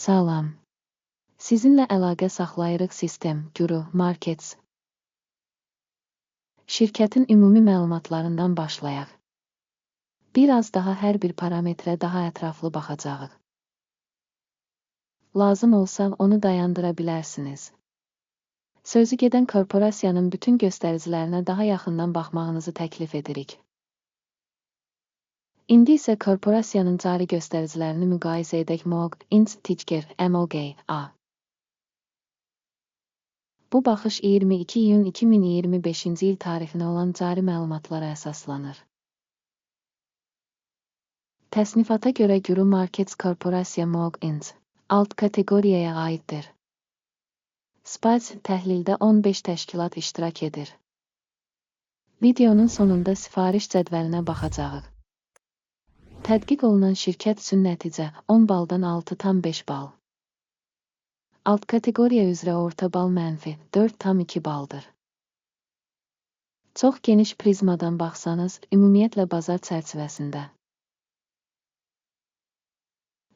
Salam. Sizinlə əlaqə saxlayırıq Sistem Guru Markets. Şirkətin ümumi məlumatlarından başlayaq. Biraz daha hər bir parametrə daha ətraflı baxacağıq. Lazım olsa onu dayandıra bilərsiniz. Sözü gedən korporasiyanın bütün göstəricilərinə daha yaxından baxmağınızı təklif edirik. İndi isə korporasiyanın cari göstəricilərini müqayisə edək. MOG, INC, ticker, MOG-A. Bu baxış 22 iyun 2025-ci il tarixinə olan cari məlumatlara əsaslanır. Təsnifata görə Guru Markets Korporasiya MOG INC alt kateqoriyaya aiddir. SPAC təhlildə 15 təşkilat iştirak edir. Videonun sonunda sifariş cədvəlinə baxacağıq. Tədqiq olunan şirkət üçün nəticə 10 baldan 6,5 bal. Alt kateqoriya üzrə orta bal mənfi 4,2 baldır. Çox geniş prizmadan baxsanız, ümumiyyətlə bazar çərçivəsində.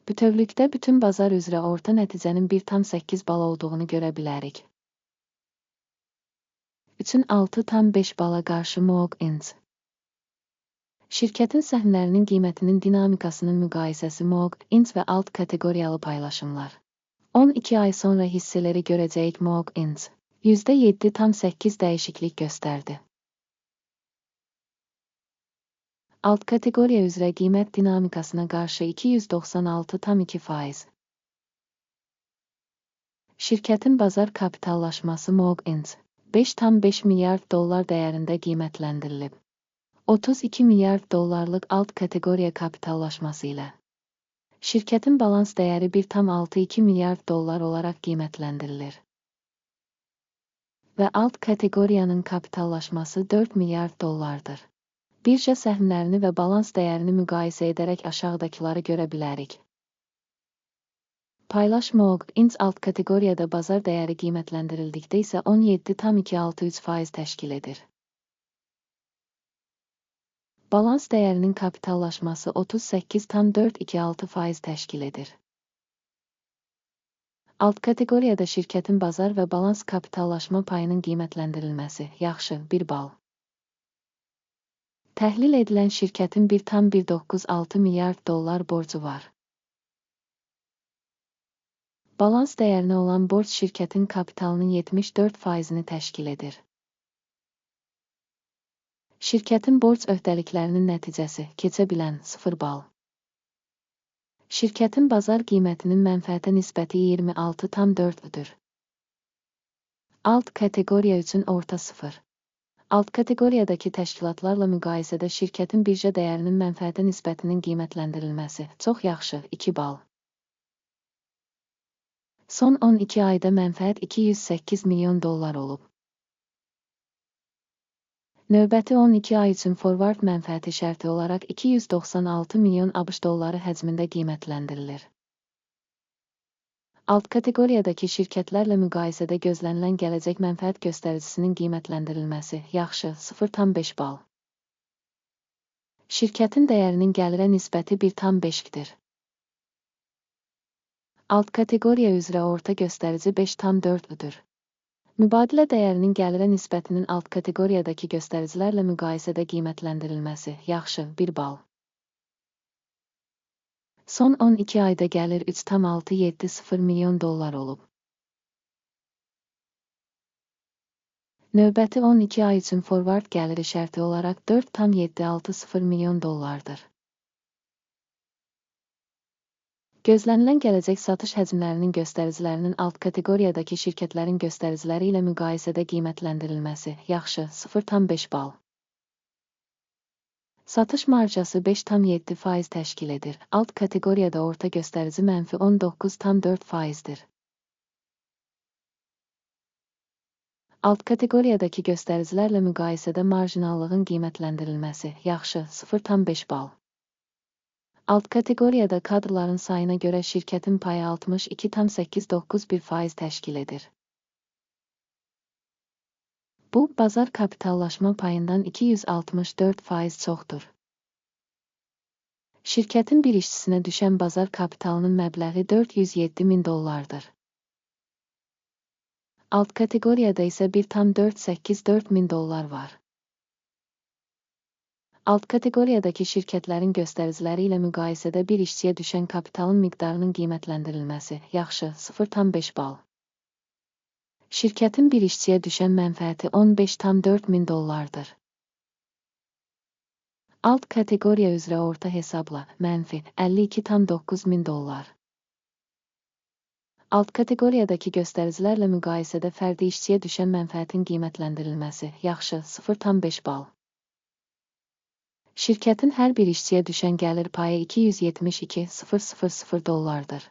Bütövlükdə bütün bazar üzrə orta nəticənin 1,8 bal olduğunu görə bilərik. üçün 6,5 bala qarşı MOG INC. Şirkətin səhmlərinin qiymətinin dinamikasının müqayisəsi MOG INC və alt kateqoriyalı paylaşımlar. 12 ay sonra hissələri görəcəyik. MOG INC %7,8 dəyişiklik göstərdi. Alt kateqoriya üzrə qiymət dinamikasına qarşı 296,2%. Şirkətin bazar kapitallaşması MOG INC 5,5 milyard dollar dəyərində qiymətləndirilib. 32 milyard dollarlıq alt kateqoriya kapitallaşması ilə. Şirkətin balans dəyəri 1,62 milyard dollar olaraq qiymətləndirilir. Və alt kateqoriyanın kapitallaşması 4 milyard dollardır. Birja səhmlərini və balans dəyərini müqayisə edərək aşağıdakıları görə bilərik. Paylaş MOG INC alt kateqoriyada bazar dəyəri qiymətləndirildikdə isə 17,263% təşkil edir. Balans dəyərinin kapitallaşması 38,426% təşkil edir. Alt kateqoriyada şirkətin bazar və balans kapitallaşma payının qiymətləndirilməsi yaxşı 1 bal. Təhlil edilən şirkətin 1,196 milyard dollar borcu var. Balans dəyərinə olan borc şirkətin kapitalının 74%-ni təşkil edir. Şirkətin borc öhdəliklərinin nəticəsi keçə bilən 0 bal. Şirkətin bazar qiymətinin mənfəətə nisbəti 26,4-dür. Alt kateqoriya üçün orta 0. Alt kateqoriyadakı təşkilatlarla müqayisədə şirkətin birja dəyərinin mənfəətə nisbətinin qiymətləndirilməsi çox yaxşı 2 bal. Son 12 ayda mənfəət 208 milyon dollar olub. Növbəti 12 ay üçün forward mənfəəti şərti olaraq 296 milyon ABŞ dolları həcmində qiymətləndirilir. Alt kateqoriyadakı şirkətlərlə müqayisədə gözlənilən gələcək mənfəət göstəricisinin qiymətləndirilməsi yaxşı 0,5 bal. Şirkətin dəyərinin gəlirə nisbəti 1,5-dir. Alt kateqoriya üzrə orta göstərici 5,4-dür. Mübadilə dəyərinin gəlirə nisbətinin alt kateqoriyadakı göstəricilərlə müqayisədə qiymətləndirilməsi yaxşı 1 bal. Son 12 ayda gəlir 3,670 milyon dollar olub. Növbəti 12 ay üçün forward gəliri şərti olaraq 4,760 milyon dollardır. Gözlənilən gələcək satış həcmlərinin göstəricilərinin alt kateqoriyadakı şirkətlərin göstəriciləri ilə müqayisədə qiymətləndirilməsi yaxşı 0,5 bal. Satış marjası 5,7% təşkil edir. Alt kateqoriyada orta göstərici mənfi 19,4%-dir. Alt kateqoriyadakı göstəricilərlə müqayisədə marjinallığın qiymətləndirilməsi yaxşı 0,5 bal. Alt kateqoriyada kadrların sayına görə şirkətin payı 62,891% təşkil edir. Bu, bazar kapitallaşma payından 264% çoxdur. Şirkətin bir işçisinə düşən bazar kapitalının məbləği $407.000-dır. Alt kateqoriyada isə $1,484 var. Alt kateqoriyadakı şirkətlərin göstəriciləri ilə müqayisədə bir işçiyə düşən kapitalın miqdarının qiymətləndirilməsi yaxşı 0,5 bal. Şirkətin bir işçiyə düşən mənfəəti $15,400-dır. Alt kateqoriya üzrə orta hesabla mənfi $52,900. Alt kateqoriyadakı göstəricilərlə müqayisədə fərdi işçiyə düşən mənfəətin qiymətləndirilməsi yaxşı 0,5 bal. Şirkətin hər bir işçiyə düşən gəlir payı $272,000'dır.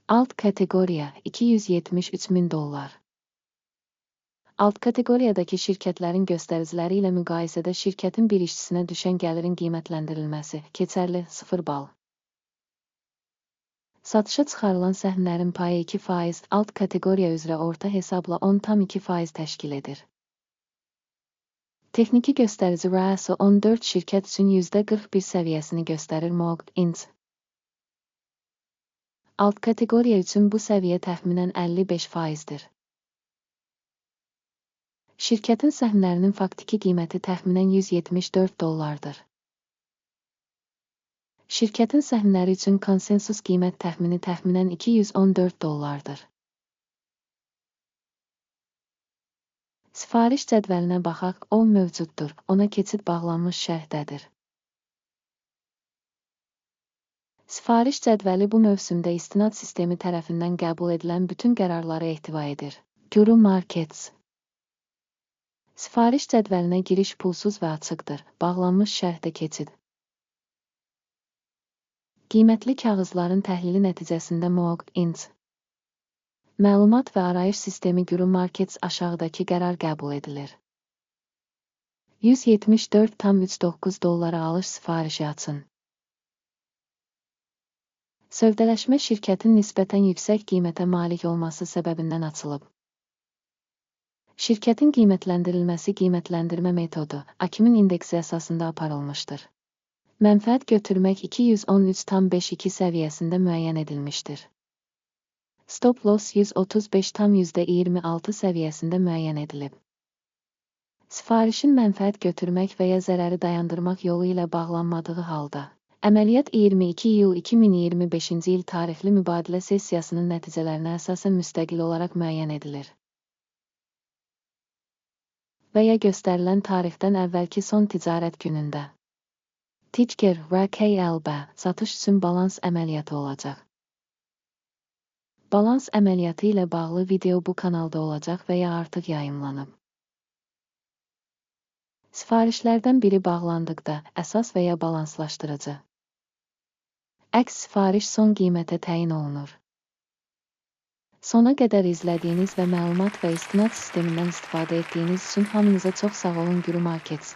Alt kateqoriya $273.000. Alt kateqoriyadakı şirkətlərin göstəriciləri ilə müqayisədə şirkətin bir işçisinə düşən gəlirin qiymətləndirilməsi keçərli 0 bal. Satışa çıxarılan səhmlərin payı 2%, alt kateqoriya üzrə orta hesabla 10,2% təşkil edir. Texniki göstərici ROAS 14 şirkət üçün %41 səviyyəsini göstərir MOG Inc. Alt kateqoriya üçün bu səviyyə təxminən 55%dir. Şirkətin səhmlərinin faktiki qiyməti təxminən $174'dır. Şirkətin səhmləri üçün konsensus qiymət təxminən $214'dır. Sifariş cədvəlinə baxaq, o mövcuddur, ona keçid bağlanmış şərhdədir. Sifariş cədvəli bu mövsümdə istinad sistemi tərəfindən qəbul edilən bütün qərarları ehtiva edir. Guru Markets. Sifariş cədvəlinə giriş pulsuz və açıqdır, bağlanmış şərhdə keçid. Qiymətli kağızların təhlili nəticəsində MOG Inc. Məlumat və arayış sistemi Guru Markets aşağıdakı qərar qəbul edilir. $174,39 alış sifarişi açın. Sövdələşmə şirkətin nisbətən yüksək qiymətə malik olması səbəbindən açılıb. Şirkətin qiymətləndirilməsi qiymətləndirmə metodu Akimin indeksi əsasında aparılmışdır. Mənfəət götürmək 213,52 səviyyəsində müəyyən edilmişdir. Stop loss 135,26 səviyyəsində müəyyən edilib. Sifarişin mənfəət götürmək və ya zərəri dayandırmaq yolu ilə bağlanmadığı halda, əməliyyat 22 iyul 2025-ci il tarixli mübadilə sessiyasının nəticələrinə əsasən müstəqil olaraq müəyyən edilir. Və ya göstərilən tarixdən əvvəlki son ticarət günündə. Ticger RKLB satış üçün balans əməliyyatı olacaq. Balans əməliyyatı ilə bağlı video bu kanalda olacaq və ya artıq yayımlanıb. Sifarişlərdən biri bağlandıqda əsas və ya balanslaşdırıcı. Əks sifariş son qiymətə təyin olunur. Sona qədər izlədiyiniz və məlumat və istinad sistemindən istifadə etdiyiniz üçün hamınıza çox sağ olun Guru Markets.